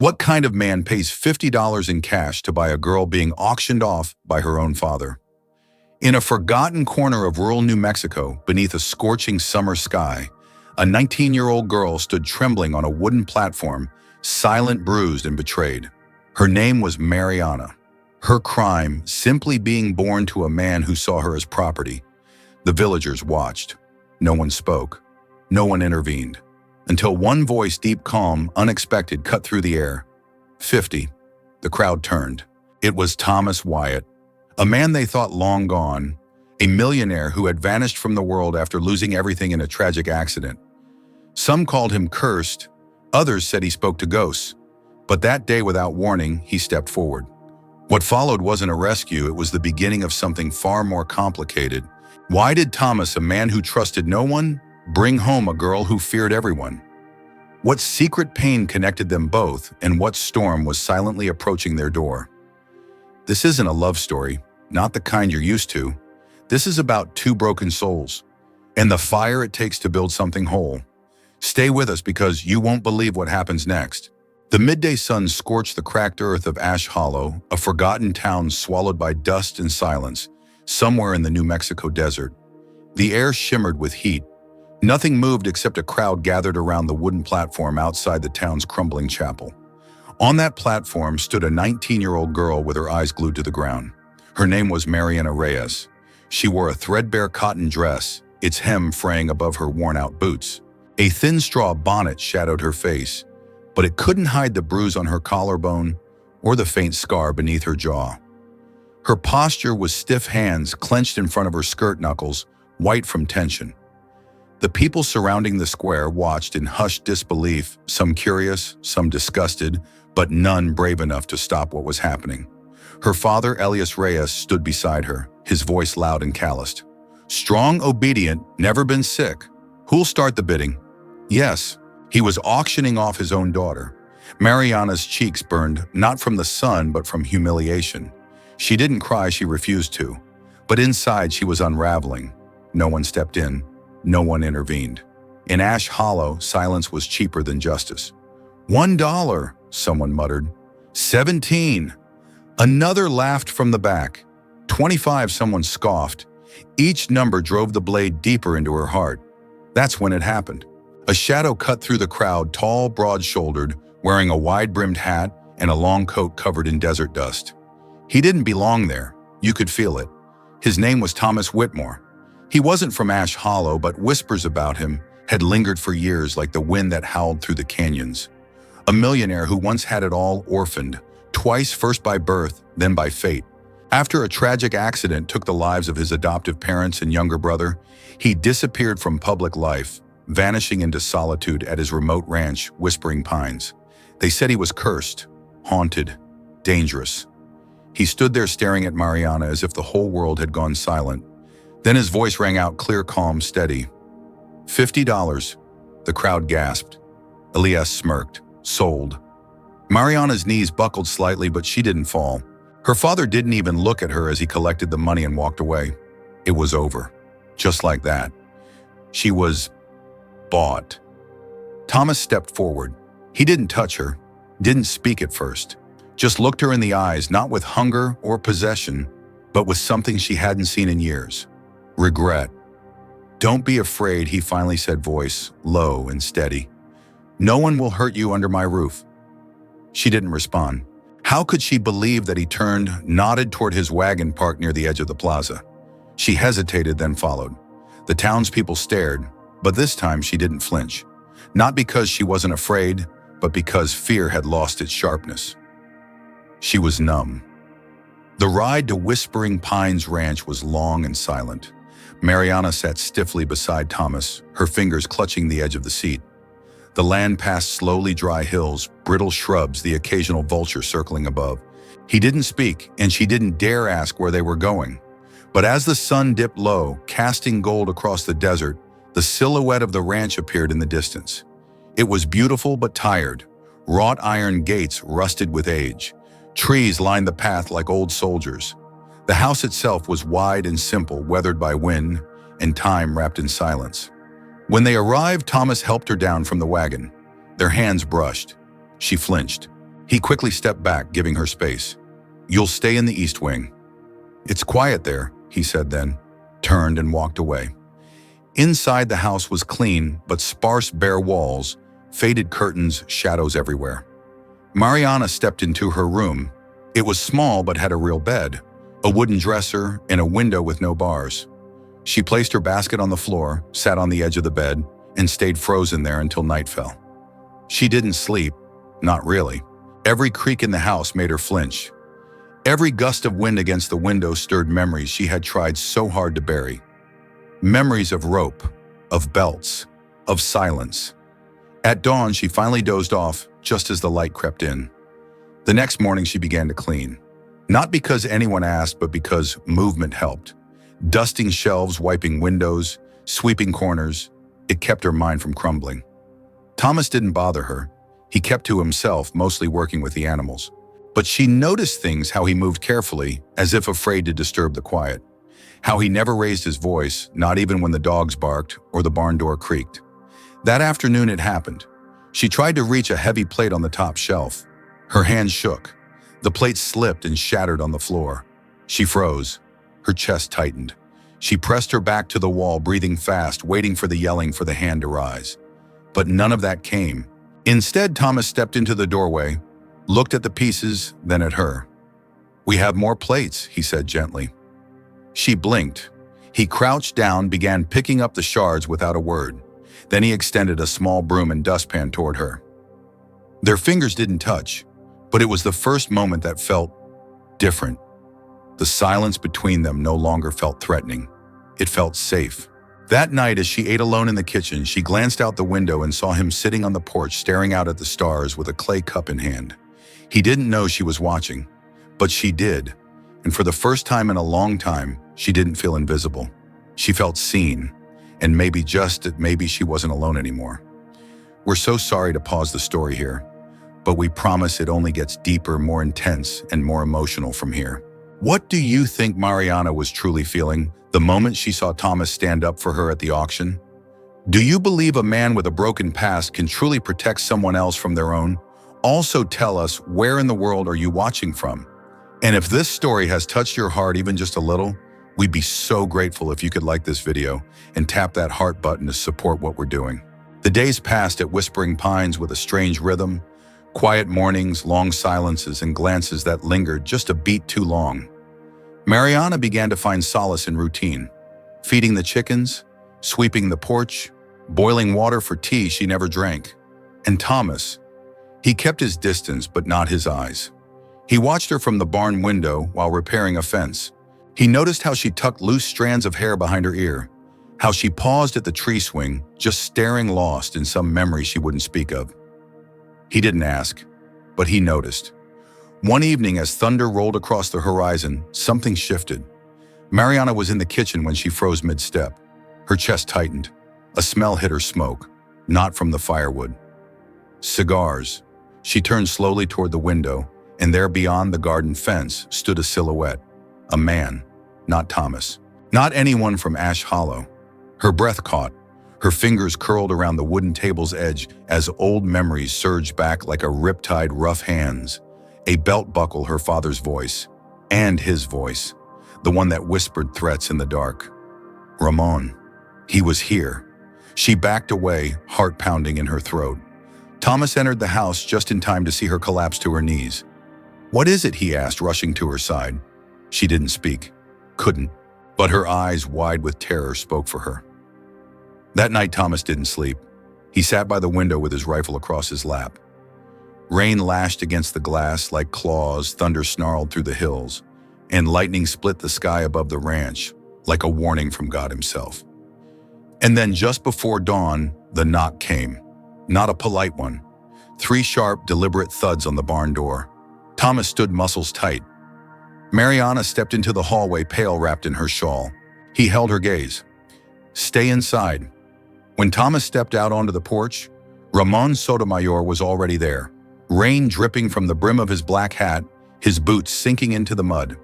What kind of man pays $50 in cash to buy a girl being auctioned off by her own father? In a forgotten corner of rural New Mexico, beneath a scorching summer sky, a 19-year-old girl stood trembling on a wooden platform, silent, bruised, and betrayed. Her name was Mariana. Her crime, simply being born to a man who saw her as property. The villagers watched. No one spoke. No one intervened. Until one voice, deep, calm, unexpected, cut through the air. 50. The crowd turned. It was Thomas Wyatt, a man they thought long gone, a millionaire who had vanished from the world after losing everything in a tragic accident. Some called him cursed, others said he spoke to ghosts. But that day, without warning, he stepped forward. What followed wasn't a rescue, it was the beginning of something far more complicated. Why did Thomas, a man who trusted no one, bring home a girl who feared everyone? What secret pain connected them both, and what storm was silently approaching their door? This isn't a love story, not the kind you're used to. This is about two broken souls, and the fire it takes to build something whole. Stay with us because you won't believe what happens next. The midday sun scorched the cracked earth of Ash Hollow, a forgotten town swallowed by dust and silence, somewhere in the New Mexico desert. The air shimmered with heat. Nothing moved except a crowd gathered around the wooden platform outside the town's crumbling chapel. On that platform stood a 19-year-old girl with her eyes glued to the ground. Her name was Mariana Reyes. She wore a threadbare cotton dress, its hem fraying above her worn-out boots. A thin straw bonnet shadowed her face, but it couldn't hide the bruise on her collarbone or the faint scar beneath her jaw. Her posture was stiff, hands clenched in front of her skirt knuckles, white from tension. The people surrounding the square watched in hushed disbelief, some curious, some disgusted, but none brave enough to stop what was happening. Her father, Elias Reyes, stood beside her, his voice loud and calloused. Strong, obedient, never been sick. Who'll start the bidding? Yes, he was auctioning off his own daughter. Mariana's cheeks burned, not from the sun, but from humiliation. She didn't cry, she refused to. But inside she was unraveling. No one stepped in. No one intervened. In Ash Hollow, silence was cheaper than justice. $1, someone muttered. 17. Another laughed from the back. 25, someone scoffed. Each number drove the blade deeper into her heart. That's when it happened. A shadow cut through the crowd, tall, broad-shouldered, wearing a wide-brimmed hat and a long coat covered in desert dust. He didn't belong there. You could feel it. His name was Thomas Whitmore. He wasn't from Ash Hollow, but whispers about him had lingered for years like the wind that howled through the canyons. A millionaire who once had it all, orphaned, twice, first by birth, then by fate. After a tragic accident took the lives of his adoptive parents and younger brother, he disappeared from public life, vanishing into solitude at his remote ranch, Whispering Pines. They said he was cursed, haunted, dangerous. He stood there staring at Mariana as if the whole world had gone silent. Then his voice rang out clear, calm, steady. $50. The crowd gasped. Elias smirked. Sold. Mariana's knees buckled slightly, but she didn't fall. Her father didn't even look at her as he collected the money and walked away. It was over. Just like that. She was bought. Thomas stepped forward. He didn't touch her, didn't speak at first. Just looked her in the eyes, not with hunger or possession, but with something she hadn't seen in years. Regret. Don't be afraid, he finally said, voice low and steady. No one will hurt you under my roof. She didn't respond. How could she believe that he turned, nodded toward his wagon parked near the edge of the plaza? She hesitated, then followed. The townspeople stared, but this time she didn't flinch. Not because she wasn't afraid, but because fear had lost its sharpness. She was numb. The ride to Whispering Pines Ranch was long and silent. Mariana sat stiffly beside Thomas, her fingers clutching the edge of the seat. The land passed slowly dry hills, brittle shrubs, the occasional vulture circling above. He didn't speak, and she didn't dare ask where they were going. But as the sun dipped low, casting gold across the desert, the silhouette of the ranch appeared in the distance. It was beautiful but tired. Wrought iron gates rusted with age. Trees lined the path like old soldiers. The house itself was wide and simple, weathered by wind and time wrapped in silence. When they arrived, Thomas helped her down from the wagon. Their hands brushed. She flinched. He quickly stepped back, giving her space. "You'll stay in the East Wing." "It's quiet there," he said then, turned and walked away. Inside the house was clean, but sparse bare walls, faded curtains, shadows everywhere. Mariana stepped into her room. It was small but had a real bed, a wooden dresser, and a window with no bars. She placed her basket on the floor, sat on the edge of the bed, and stayed frozen there until night fell. She didn't sleep, not really. Every creak in the house made her flinch. Every gust of wind against the window stirred memories she had tried so hard to bury. Memories of rope, of belts, of silence. At dawn, she finally dozed off just as the light crept in. The next morning, she began to clean. Not because anyone asked, but because movement helped. Dusting shelves, wiping windows, sweeping corners, it kept her mind from crumbling. Thomas didn't bother her. He kept to himself, mostly working with the animals. But she noticed things, how he moved carefully, as if afraid to disturb the quiet. How he never raised his voice, not even when the dogs barked or the barn door creaked. That afternoon it happened. She tried to reach a heavy plate on the top shelf. Her hand shook. The plate slipped and shattered on the floor. She froze. Her chest tightened. She pressed her back to the wall, breathing fast, waiting for the yelling for the hand to rise. But none of that came. Instead, Thomas stepped into the doorway, looked at the pieces, then at her. "We have more plates," he said gently. She blinked. He crouched down, began picking up the shards without a word. Then he extended a small broom and dustpan toward her. Their fingers didn't touch, but it was the first moment that felt different. The silence between them no longer felt threatening. It felt safe. That night, as she ate alone in the kitchen, she glanced out the window and saw him sitting on the porch, staring out at the stars with a clay cup in hand. He didn't know she was watching, but she did. And for the first time in a long time, she didn't feel invisible. She felt seen, and maybe she wasn't alone anymore. We're so sorry to pause the story here, but we promise it only gets deeper, more intense, and more emotional from here. What do you think Mariana was truly feeling the moment she saw Thomas stand up for her at the auction? Do you believe a man with a broken past can truly protect someone else from their own? Also tell us, where in the world are you watching from? And if this story has touched your heart even just a little, we'd be so grateful if you could like this video and tap that heart button to support what we're doing. The days passed at Whispering Pines with a strange rhythm, quiet mornings, long silences, and glances that lingered just a beat too long. Mariana began to find solace in routine, feeding the chickens, sweeping the porch, boiling water for tea she never drank. And Thomas, he kept his distance but not his eyes. He watched her from the barn window while repairing a fence. He noticed how she tucked loose strands of hair behind her ear, how she paused at the tree swing, just staring, lost in some memory she wouldn't speak of. He didn't ask, but he noticed. One evening, as thunder rolled across the horizon, something shifted. Mariana was in the kitchen when she froze mid-step. Her chest tightened. A smell hit her, smoke, not from the firewood. Cigars. She turned slowly toward the window, and there beyond the garden fence stood a silhouette. A man, not Thomas, not anyone from Ash Hollow. Her breath caught. Her fingers curled around the wooden table's edge as old memories surged back like a riptide, rough hands. A belt buckle, her father's voice, and his voice, the one that whispered threats in the dark. Ramon. He was here. She backed away, heart pounding in her throat. Thomas entered the house just in time to see her collapse to her knees. "What is it?" he asked, rushing to her side. She didn't speak, couldn't, but her eyes, wide with terror, spoke for her. That night, Thomas didn't sleep. He sat by the window with his rifle across his lap. Rain lashed against the glass like claws, thunder snarled through the hills, and lightning split the sky above the ranch like a warning from God himself. And then just before dawn, the knock came. Not a polite one. 3 sharp, deliberate thuds on the barn door. Thomas stood, muscles tight. Mariana stepped into the hallway, pale, wrapped in her shawl. He held her gaze. "Stay inside." When Thomas stepped out onto the porch, Ramon Sotomayor was already there, rain dripping from the brim of his black hat, his boots sinking into the mud.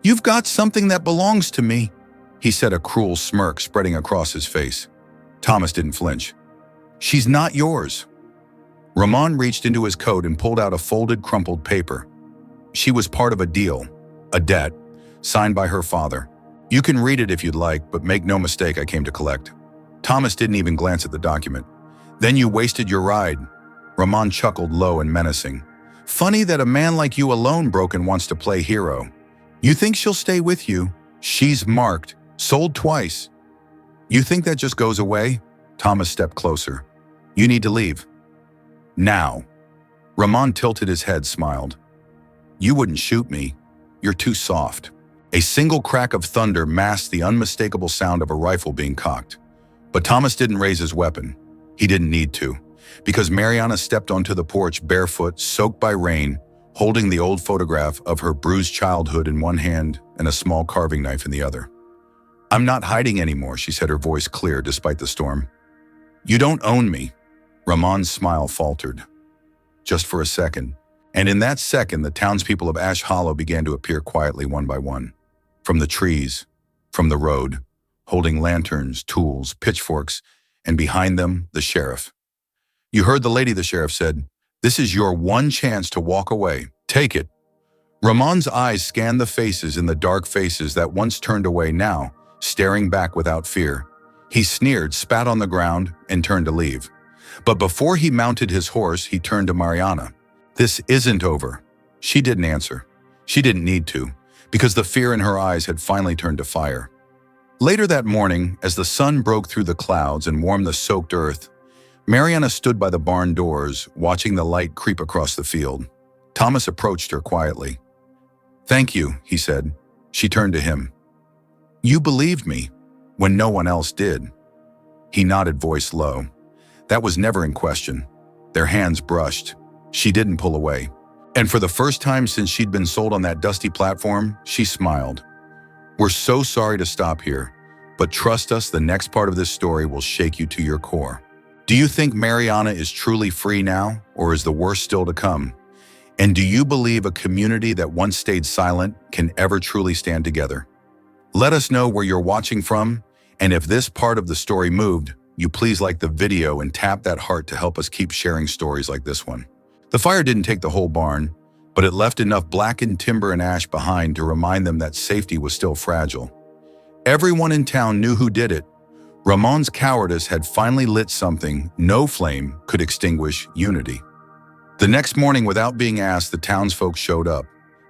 "You've got something that belongs to me," he said, a cruel smirk spreading across his face. Thomas didn't flinch. "She's not yours." Ramon reached into his coat and pulled out a folded, crumpled paper. She was part of a deal, a debt, signed by her father. You can read it if you'd like, but make no mistake, I came to collect. Thomas didn't even glance at the document. Then you wasted your ride. Ramon chuckled low and menacing. Funny that a man like you alone broken wants to play hero. You think she'll stay with you? She's marked, sold twice. You think that just goes away? Thomas stepped closer. You need to leave. Now. Ramon tilted his head, smiled. You wouldn't shoot me. You're too soft. A single crack of thunder masked the unmistakable sound of a rifle being cocked. But Thomas didn't raise his weapon. He didn't need to, because Mariana stepped onto the porch barefoot, soaked by rain, holding the old photograph of her bruised childhood in one hand and a small carving knife in the other. I'm not hiding anymore, she said, her voice clear despite the storm. You don't own me. Ramon's smile faltered. Just for a second. And in that second, the townspeople of Ash Hollow began to appear quietly one by one. From the trees, from the road, holding lanterns, tools, pitchforks, and behind them, the sheriff. You heard the lady, the sheriff said. This is your one chance to walk away. Take it. Ramon's eyes scanned the faces in the dark faces that once turned away now, staring back without fear. He sneered, spat on the ground, and turned to leave. But before he mounted his horse, he turned to Mariana. This isn't over. She didn't answer. She didn't need to, because the fear in her eyes had finally turned to fire. Later that morning, as the sun broke through the clouds and warmed the soaked earth, Mariana stood by the barn doors, watching the light creep across the field. Thomas approached her quietly. Thank you, he said. She turned to him. You believed me, when no one else did. He nodded, voice low. That was never in question. Their hands brushed. She didn't pull away. And for the first time since she'd been sold on that dusty platform, she smiled. We're so sorry to stop here, but trust us, the next part of this story will shake you to your core. Do you think Mariana is truly free now, or is the worst still to come? And do you believe a community that once stayed silent can ever truly stand together? Let us know where you're watching from, and if this part of the story moved, you please like the video and tap that heart to help us keep sharing stories like this one. The fire didn't take the whole barn, but it left enough blackened timber and ash behind to remind them that safety was still fragile. Everyone in town knew who did it. Ramon's cowardice had finally lit something no flame could extinguish: unity. The next morning, without being asked, the townsfolk showed up.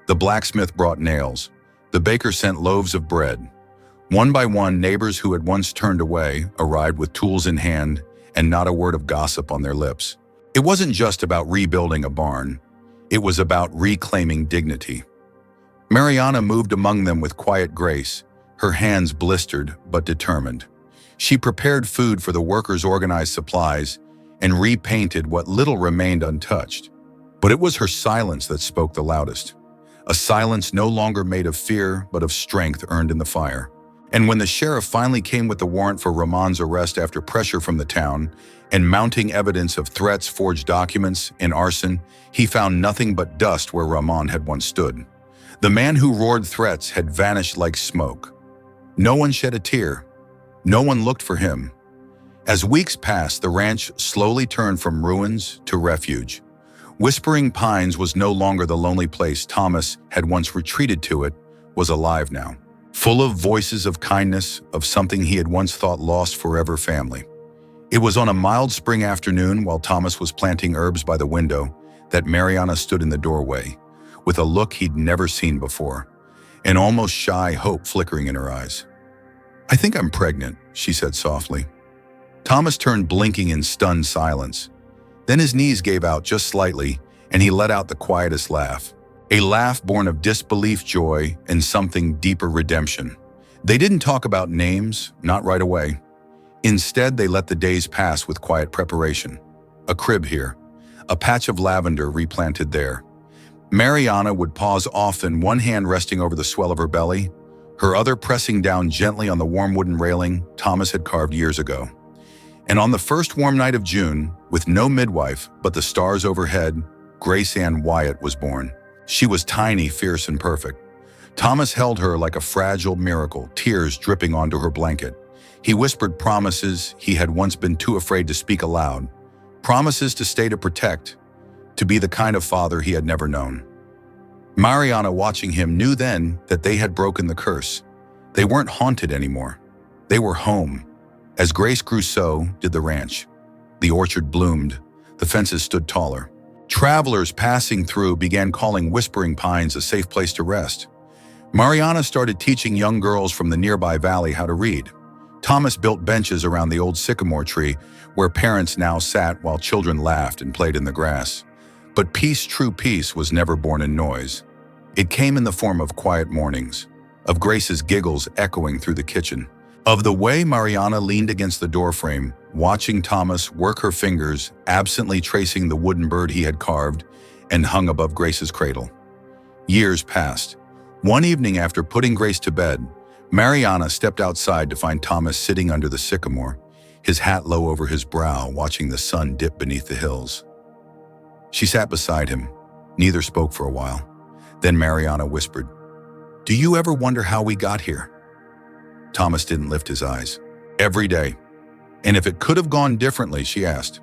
The blacksmith brought nails. The baker sent loaves of bread. One by one, neighbors who had once turned away arrived with tools in hand and not a word of gossip on their lips. It wasn't just about rebuilding a barn. It was about reclaiming dignity. Mariana moved among them with quiet grace, her hands blistered but determined. She prepared food for the workers, organized supplies, and repainted what little remained untouched. But it was her silence that spoke the loudest. A silence no longer made of fear, but of strength earned in the fire. And when the sheriff finally came with the warrant for Ramon's arrest after pressure from the town and mounting evidence of threats, forged documents, and arson, he found nothing but dust where Ramon had once stood. The man who roared threats had vanished like smoke. No one shed a tear. No one looked for him. As weeks passed, the ranch slowly turned from ruins to refuge. Whispering Pines was no longer the lonely place Thomas had once retreated to. It was alive now, full of voices of kindness, of something he had once thought lost forever: family. It was on a mild spring afternoon, while Thomas was planting herbs by the window, that Mariana stood in the doorway, with a look he'd never seen before, an almost shy hope flickering in her eyes. I think I'm pregnant, she said softly. Thomas turned, blinking in stunned silence. Then his knees gave out just slightly, and he let out the quietest laugh. A laugh born of disbelief, joy, and something deeper: redemption. They didn't talk about names, not right away. Instead, they let the days pass with quiet preparation. A crib here, a patch of lavender replanted there. Mariana would pause often, one hand resting over the swell of her belly, her other pressing down gently on the warm wooden railing Thomas had carved years ago. And on the first warm night of June, with no midwife but the stars overhead, Grace Ann Wyatt was born. She was tiny, fierce, and perfect. Thomas held her like a fragile miracle, tears dripping onto her blanket. He whispered promises he had once been too afraid to speak aloud. promises to stay to protect, to be the kind of father he had never known. Mariana, watching him, knew then that they had broken the curse. They weren't haunted anymore. They were home. As Grace grew, so did the ranch. The orchard bloomed. The fences stood taller. Travelers passing through began calling Whispering Pines a safe place to rest. Mariana started teaching young girls from the nearby valley how to read. Thomas built benches around the old sycamore tree where parents now sat while children laughed and played in the grass. But peace, true peace, was never born in noise. It came in the form of quiet mornings, of Grace's giggles echoing through the kitchen, of the way Mariana leaned against the doorframe, watching Thomas work her fingers, absently tracing the wooden bird he had carved and hung above Grace's cradle. Years passed. One evening, after putting Grace to bed, Mariana stepped outside to find Thomas sitting under the sycamore, his hat low over his brow, watching the sun dip beneath the hills. She sat beside him. Neither spoke for a while. Then Mariana whispered, "Do you ever wonder how we got here?" Thomas didn't lift his eyes. "Every day. And if it could have gone differently," she asked.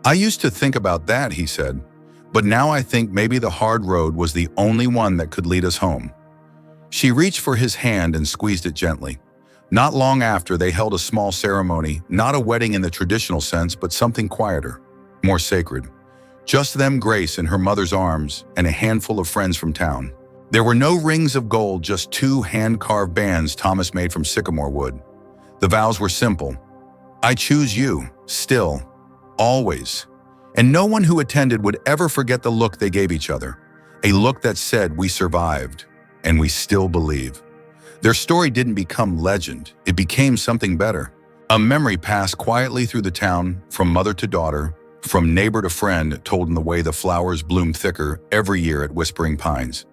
"I used to think about that," he said, "but now I think maybe the hard road was the only one that could lead us home." She reached for his hand and squeezed it gently. Not long after, they held a small ceremony, not a wedding in the traditional sense, but something quieter, more sacred. Just them, Grace in her mother's arms, and a handful of friends from town. There were no rings of gold, just two hand-carved bands Thomas made from sycamore wood. The vows were simple. "I choose you, still, always." And no one who attended would ever forget the look they gave each other. A look that said, "We survived, and we still believe." Their story didn't become legend. It became something better. A memory passed quietly through the town, from mother to daughter, from neighbor to friend, told in the way the flowers bloomed thicker every year at Whispering Pines.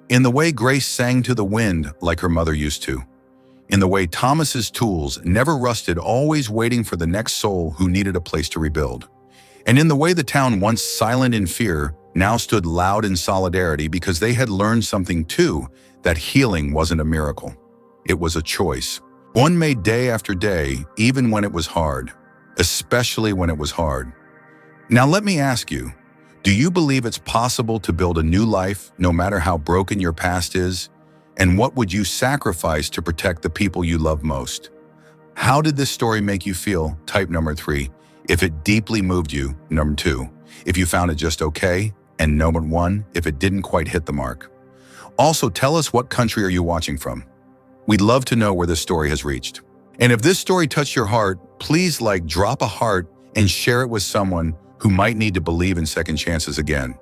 In the way Grace sang to the wind like her mother used to. In the way Thomas's tools never rusted, always waiting for the next soul who needed a place to rebuild. And in the way the town, once silent in fear, now stood loud in solidarity because they had learned something too, that healing wasn't a miracle. It was a choice. One made day after day, even when it was hard, especially when it was hard. Now let me ask you, do you believe it's possible to build a new life no matter how broken your past is? And what would you sacrifice to protect the people you love most? How did this story make you feel? Type number 3. If it deeply moved you, number 2. If you found it just okay, and number 1, if it didn't quite hit the mark. Also, tell us, what country are you watching from? We'd love to know where this story has reached. And if this story touched your heart, please drop a heart and share it with someone who might need to believe in second chances again.